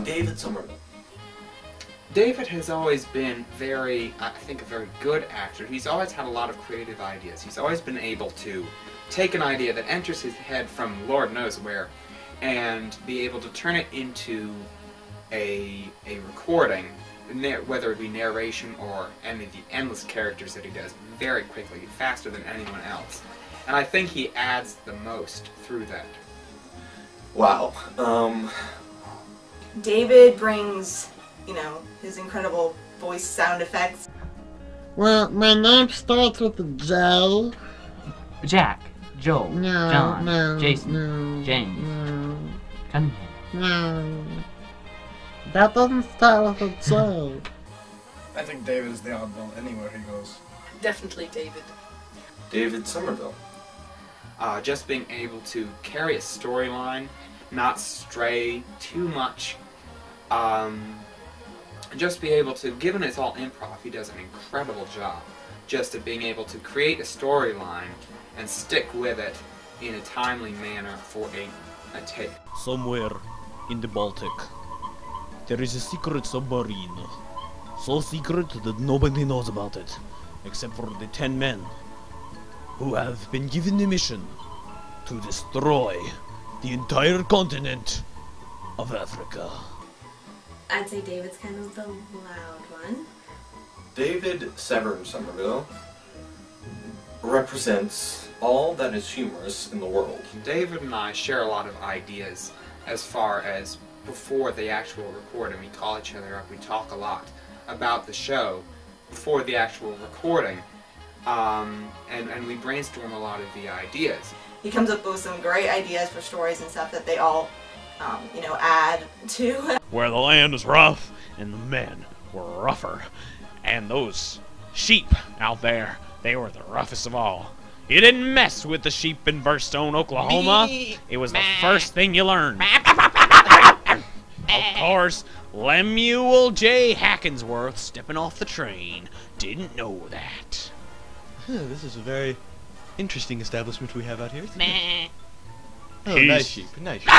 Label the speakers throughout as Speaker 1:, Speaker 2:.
Speaker 1: David Somerville.
Speaker 2: David has always been I think a very good actor. He's always had a lot of creative ideas. He's always been able to take an idea that enters his head from Lord knows where and be able to turn it into a recording, whether it be narration or any of the endless characters that he does, very quickly, faster than anyone else. And I think he adds the most through that.
Speaker 1: Wow.
Speaker 3: David brings, you know, his incredible voice sound effects.
Speaker 4: Well, my name starts with a J.
Speaker 5: Jack, Joel,
Speaker 4: No,
Speaker 5: John,
Speaker 4: no,
Speaker 5: Jason,
Speaker 4: no,
Speaker 5: James,
Speaker 4: no,
Speaker 5: Cunningham.
Speaker 4: no. That doesn't start with a J.
Speaker 6: I think David is the oddball anywhere he goes.
Speaker 7: Definitely David.
Speaker 1: David Somerville.
Speaker 2: Just being able to carry a storyline, not stray too much, just be able to, given it's all improv, he does an incredible job just at being able to create a storyline and stick with it in a timely manner for a take.
Speaker 8: Somewhere in the Baltic, there is a secret submarine. So secret that nobody knows about it, except for the 10 men who have been given the mission to destroy the entire continent of Africa.
Speaker 9: I'd say David's kind of the loud one.
Speaker 1: David Severn Somerville represents all that is humorous in the world.
Speaker 2: David and I share a lot of ideas as far as before the actual recording. We call each other up, we talk a lot about the show before the actual recording, and we brainstorm a lot of the ideas.
Speaker 3: He comes up with some great ideas for stories and stuff that they all, you know, add to.
Speaker 8: Where the land is rough and the men were rougher. And those sheep out there, they were the roughest of all. You didn't mess with the sheep in Burstone, Oklahoma. It was the first thing you learned. Of course, Lemuel J. Hackensworth, stepping off the train, didn't know that.
Speaker 10: This is a very interesting establishment we have out here. Oh,
Speaker 8: He's-
Speaker 10: nice sheep, nice sheep.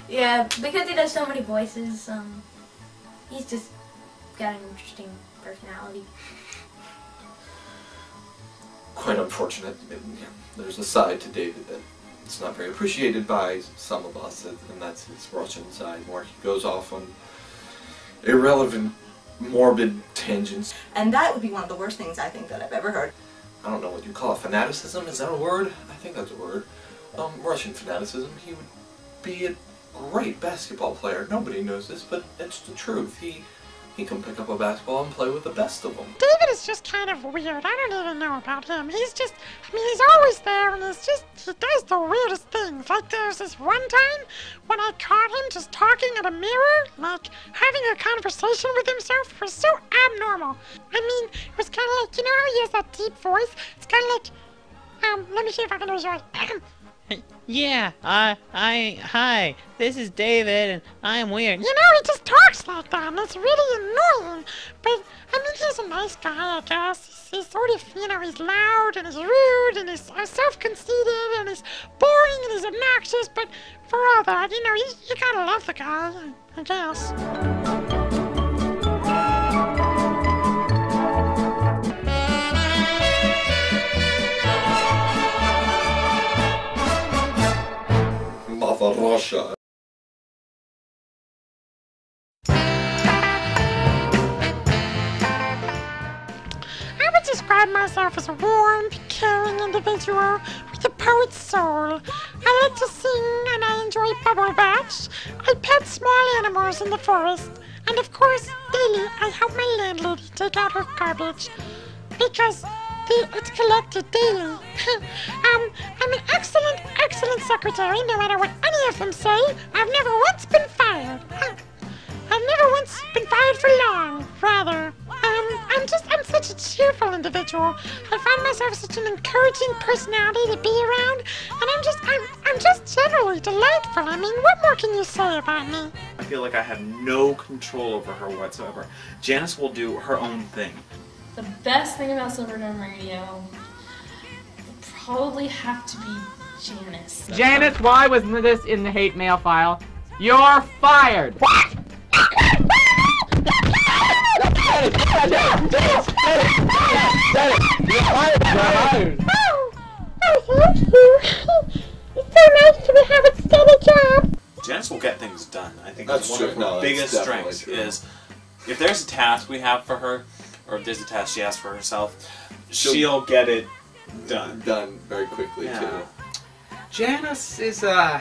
Speaker 9: Yeah, because he does so many voices, he's just got an interesting personality.
Speaker 1: Quite unfortunate. There's a side to David that it's not very appreciated by some of us, and that's his Russian side, where he goes off on irrelevant, morbid tangents.
Speaker 3: And that would be one of the worst things I think that I've ever heard.
Speaker 1: I don't know what you call it, fanaticism? Is that a word? I think that's a word. Russian fanaticism. He would be a great basketball player. Nobody knows this, but it's the truth. He can pick up a basketball and play with the best of them.
Speaker 4: David is just kind of weird. I don't even know about him. He's just, I mean, he's always there, and he does the weirdest things. Like, there's this one time when I caught him just talking at a mirror, like, having a conversation with himself. It was so abnormal. I mean, it was kind of like, you know how he has that deep voice? It's kind of like, let me see if I can do it.
Speaker 5: Yeah, hi, this is David, and I'm weird.
Speaker 4: You know, he just talks like that, and it's really annoying. But, I mean, he's a nice guy, I guess. He's sort of, you know, he's loud, and he's rude, and he's self-conceited, and he's boring, and he's obnoxious, but for all that, you know, you gotta love the guy, I guess.
Speaker 1: Mother Russia.
Speaker 4: I would describe myself as a warm, caring individual with a poet's soul. I like to sing and I enjoy bubble baths. I pet small animals in the forest. And of course, daily I help my landlady take out her garbage. Because it's collected daily. I'm an excellent secretary, no matter what any of them say. I've never once been fired. I've never once been fired for long, rather. I'm such a cheerful individual. I find myself such an encouraging personality to be around, and I'm just generally delightful. I mean, what more can you say about me?
Speaker 11: I feel like I have no control over her whatsoever. Janice will do her own thing.
Speaker 12: The best thing about Silverdome Radio would probably have to be
Speaker 7: Janice.
Speaker 12: Janice, why was this in the hate mail file? You're fired! What?
Speaker 4: Thank you. It's so nice to have a steady job.
Speaker 11: Janice will get things done. I think
Speaker 1: That's
Speaker 11: one of
Speaker 1: true.
Speaker 11: her
Speaker 1: No,
Speaker 11: biggest
Speaker 1: that's definitely
Speaker 11: strengths
Speaker 1: true.
Speaker 11: is if there's a task we have for her, or if there's a task she asks for herself, she'll get it done.
Speaker 1: Done very quickly, too.
Speaker 2: Janice is an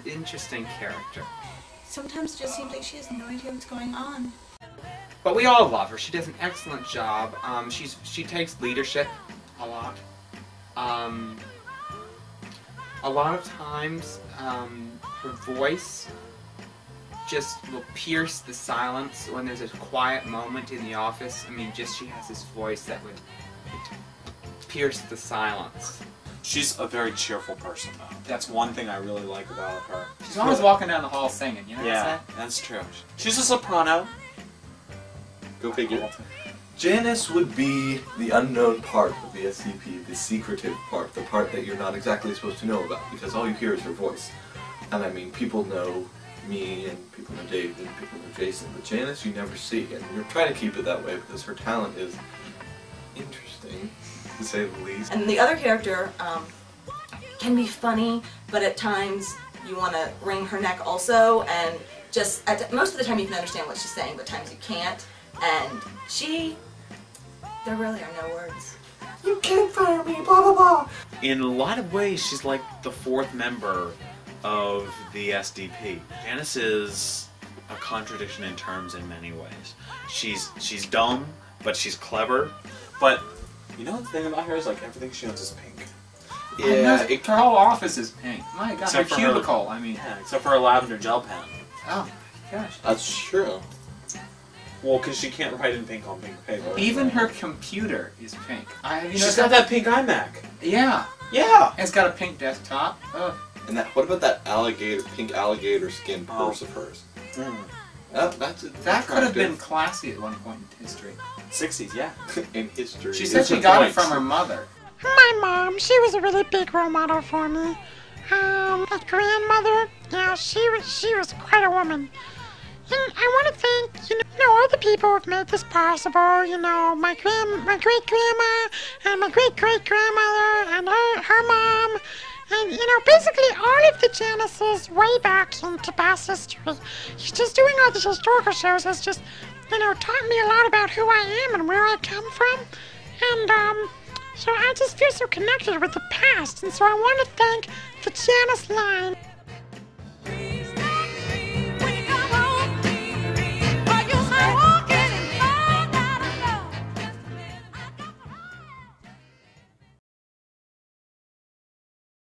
Speaker 2: interesting character.
Speaker 3: Sometimes it just seems like she has no idea what's going on.
Speaker 2: But we all love her. She does an excellent job. She takes leadership a lot. A lot of times, her voice just will pierce the silence when there's a quiet moment in the office. I mean, she has this voice that would pierce the silence.
Speaker 11: She's a very cheerful person, though. That's one thing I really like about her.
Speaker 2: She's always walking down the hall singing, you know what I'm
Speaker 11: Yeah, that's true. She's a soprano.
Speaker 1: Go figure. Janice would be the unknown part of the SDP, the secretive part, the part that you're not exactly supposed to know about, because all you hear is her voice. And I mean, people know me, and people know David, and people know Jason, but Janice you never see, and we're trying to keep it that way because her talent is interesting, to say the least.
Speaker 3: And the other character can be funny, but at times you want to wring her neck also, and just most of the time you can understand what she's saying, but times you can't. And there really are no words.
Speaker 1: You can't fire me, blah blah blah.
Speaker 11: In a lot of ways, she's like the fourth member of the SDP. Janice is a contradiction in terms in many ways. She's dumb, but she's clever. But you know the thing about her is like everything she owns is pink.
Speaker 2: Yeah, her whole office is pink. My God,
Speaker 11: Except
Speaker 2: her
Speaker 11: for
Speaker 2: cubicle.
Speaker 11: Yeah, except for her lavender gel pen.
Speaker 2: Oh my gosh.
Speaker 1: That's true.
Speaker 11: Well, because she can't write in pink on pink paper.
Speaker 2: Even her computer is pink.
Speaker 11: She's got that pink iMac.
Speaker 2: Yeah.
Speaker 11: Yeah.
Speaker 2: It's got a pink desktop. Ugh.
Speaker 1: And what about that pink alligator skin purse of hers?
Speaker 2: That could have been classy at one point in history.
Speaker 11: 60s, yeah.
Speaker 1: In history.
Speaker 2: She said she got it from her mother.
Speaker 4: My mom, she was a really big role model for me. My grandmother, yeah, she was quite a woman. And I want to thank, all the people who've made this possible. My great-grandma, and my great-great-grandmother, and her mom. And, basically all of the Janices way back into past history. Just doing all these historical shows has just, taught me a lot about who I am and where I come from. And, so I just feel so connected with the past. And so I want to thank the Janice line.